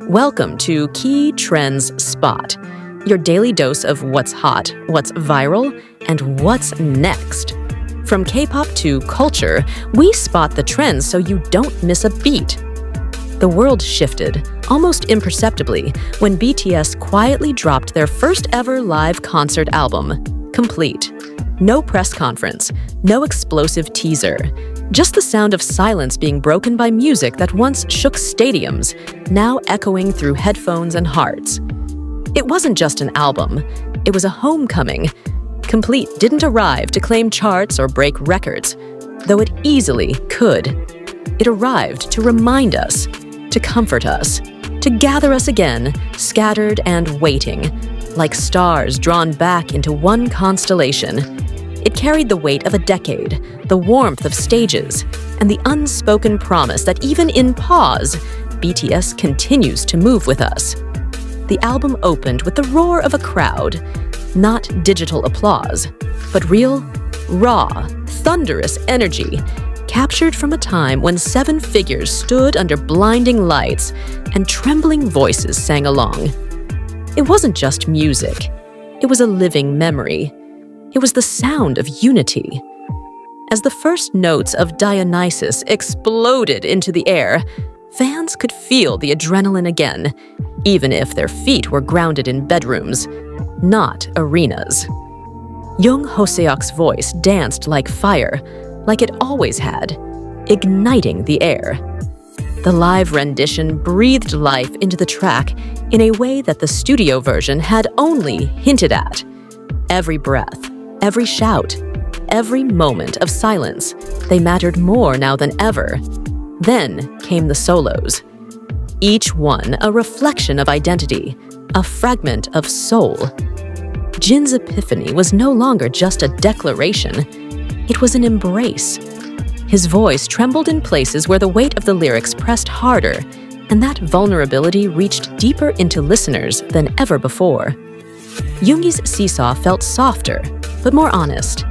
Welcome to Key Trends Spot, your daily dose of what's hot, what's viral, and what's next. From K-pop to culture, we spot the trends so you don't miss a beat. The world shifted, almost imperceptibly, when BTS quietly dropped their first ever live concert album, Complete. No press conference, no explosive teaser, just the sound of silence being broken by music that once shook stadiums, now echoing through headphones and hearts. It wasn't just an album, it was a homecoming. Complete didn't arrive to claim charts or break records, though it easily could. It arrived to remind us, to comfort us, to gather us again, scattered and waiting, like stars drawn back into one constellation. It carried the weight of a decade, the warmth of stages, and the unspoken promise that even in pause, BTS continues to move with us. The album opened with the roar of a crowd, not digital applause, but real, raw, thunderous energy, captured from a time when 7 figures stood under blinding lights and trembling voices sang along. It wasn't just music, it was a living memory. It was the sound of unity. As the first notes of Dionysus exploded into the air, fans could feel the adrenaline again, even if their feet were grounded in bedrooms, not arenas. Young Hoseok's voice danced like fire, like it always had, igniting the air. The live rendition breathed life into the track in a way that the studio version had only hinted at. Every breath, every shout, every moment of silence, they mattered more now than ever. Then came the solos. Each one a reflection of identity, a fragment of soul. Jin's epiphany was no longer just a declaration. It was an embrace. His voice trembled in places where the weight of the lyrics pressed harder, and that vulnerability reached deeper into listeners than ever before. Yoongi's seesaw felt softer, but more honest,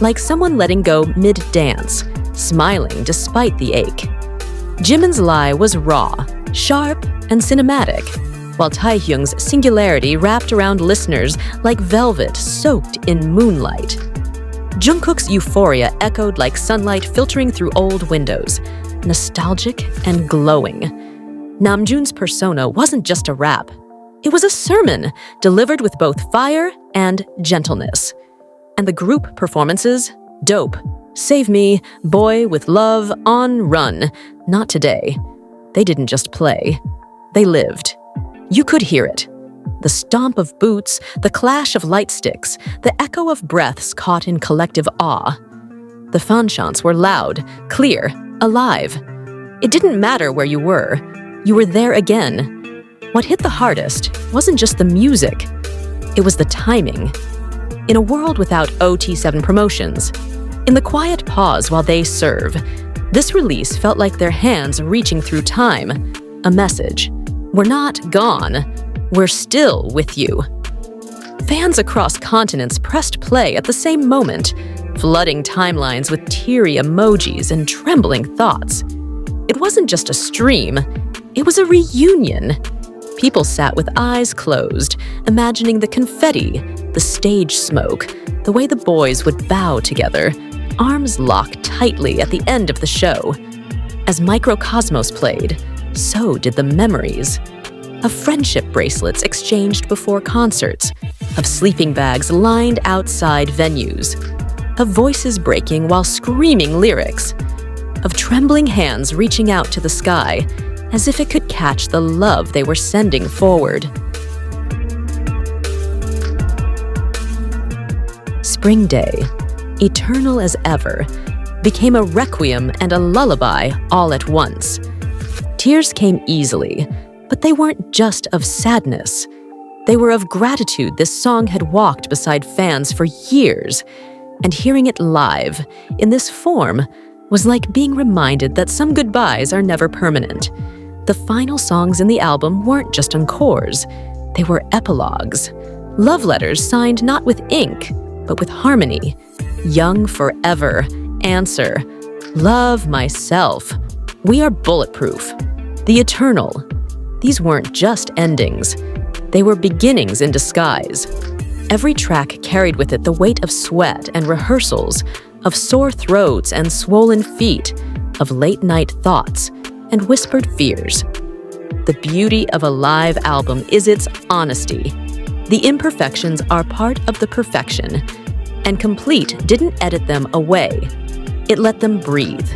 like someone letting go mid-dance, smiling despite the ache. Jimin's lie was raw, sharp, and cinematic, while Taehyung's singularity wrapped around listeners like velvet soaked in moonlight. Jungkook's euphoria echoed like sunlight filtering through old windows, nostalgic and glowing. Namjoon's persona wasn't just a rap. It was a sermon delivered with both fire and gentleness. And the group performances? Dope. Save Me, Boy with Love, On Run. Not today. They didn't just play. They lived. You could hear it. The stomp of boots, the clash of light sticks, the echo of breaths caught in collective awe. The fan chants were loud, clear, alive. It didn't matter where you were there again. What hit the hardest wasn't just the music, it was the timing. In a world without OT7 promotions, in the quiet pause while they serve, this release felt like their hands reaching through time, a message. We're not gone. We're still with you. Fans across continents pressed play at the same moment, flooding timelines with teary emojis and trembling thoughts. It wasn't just a stream, it was a reunion. People sat with eyes closed, imagining the confetti, the stage smoke, the way the boys would bow together, arms locked tightly at the end of the show. As Microcosmos played, so did the memories. Of friendship bracelets exchanged before concerts, of sleeping bags lined outside venues, of voices breaking while screaming lyrics, of trembling hands reaching out to the sky as if it could catch the love they were sending forward. Spring Day, eternal as ever, became a requiem and a lullaby all at once. Tears came easily, but they weren't just of sadness. They were of gratitude this song had walked beside fans for years, and hearing it live, in this form, was like being reminded that some goodbyes are never permanent. The final songs in the album weren't just encores, they were epilogues. Love letters signed not with ink, but with harmony. Young Forever, Answer, Love Myself, We Are Bulletproof, The Eternal. These weren't just endings. They were beginnings in disguise. Every track carried with it the weight of sweat and rehearsals, of sore throats and swollen feet, of late-night thoughts and whispered fears. The beauty of a live album is its honesty. The imperfections are part of the perfection, and Complete didn't edit them away. It let them breathe.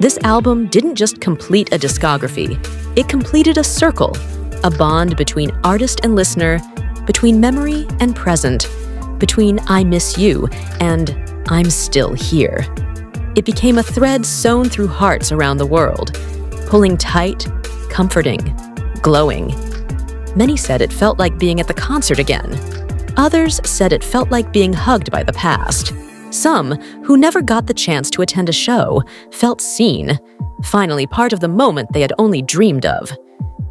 This album didn't just complete a discography, it completed a circle, a bond between artist and listener, between memory and present, between I Miss You and I'm Still Here. It became a thread sewn through hearts around the world, pulling tight, comforting, glowing. Many said it felt like being at the concert again. Others said it felt like being hugged by the past. Some, who never got the chance to attend a show, felt seen, finally part of the moment they had only dreamed of.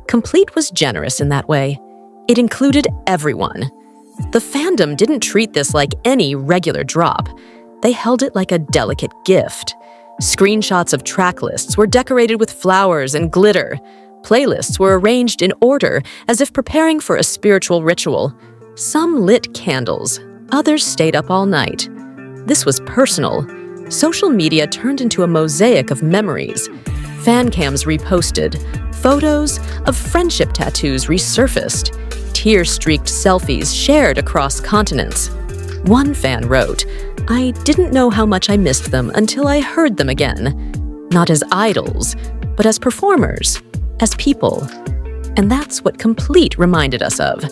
Complete was generous in that way. It included everyone. The fandom didn't treat this like any regular drop. They held it like a delicate gift. Screenshots of track lists were decorated with flowers and glitter. Playlists were arranged in order as if preparing for a spiritual ritual. Some lit candles, others stayed up all night. This was personal. Social media turned into a mosaic of memories. Fan cams reposted, photos of friendship tattoos resurfaced, tear-streaked selfies shared across continents. One fan wrote, "I didn't know how much I missed them until I heard them again. Not as idols, but as performers, as people." And that's what Complete reminded us of.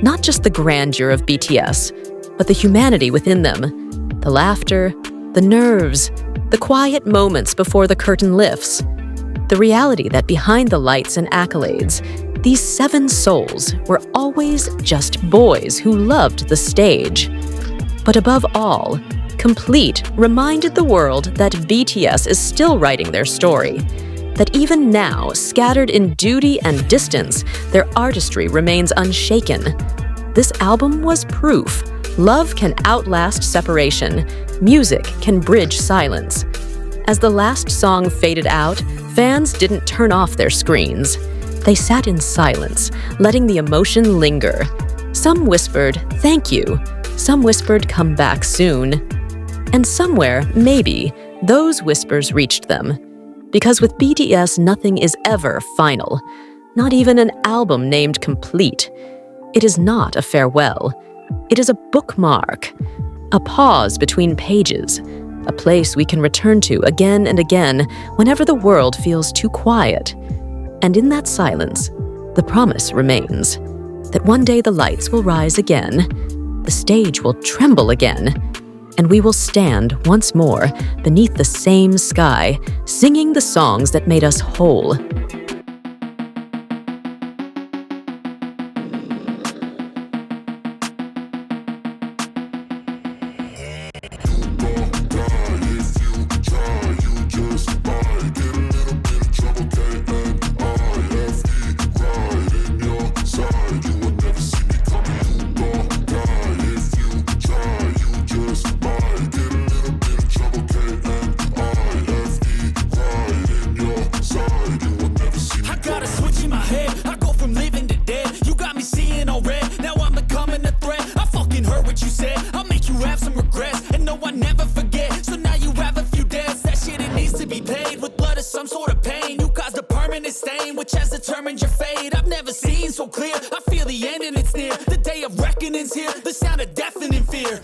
Not just the grandeur of BTS, but the humanity within them. The laughter, the nerves, the quiet moments before the curtain lifts. The reality that behind the lights and accolades, these 7 souls were always just boys who loved the stage. But above all, Complete reminded the world that BTS is still writing their story. That even now, scattered in duty and distance, their artistry remains unshaken. This album was proof. Love can outlast separation. Music can bridge silence. As the last song faded out, fans didn't turn off their screens. They sat in silence, letting the emotion linger. Some whispered, "Thank you." Some whispered, "Come back soon." And somewhere, maybe, those whispers reached them. Because with BTS, nothing is ever final. Not even an album named Complete. It is not a farewell. It is a bookmark, a pause between pages, a place we can return to again and again whenever the world feels too quiet. And in that silence, the promise remains that one day the lights will rise again, the stage will tremble again, and we will stand once more beneath the same sky, singing the songs that made us whole. Some sort of pain, you caused a permanent stain, which has determined your fate. I've never seen so clear. I feel the end and it's near. The day of reckoning's here. The sound of deafening fear.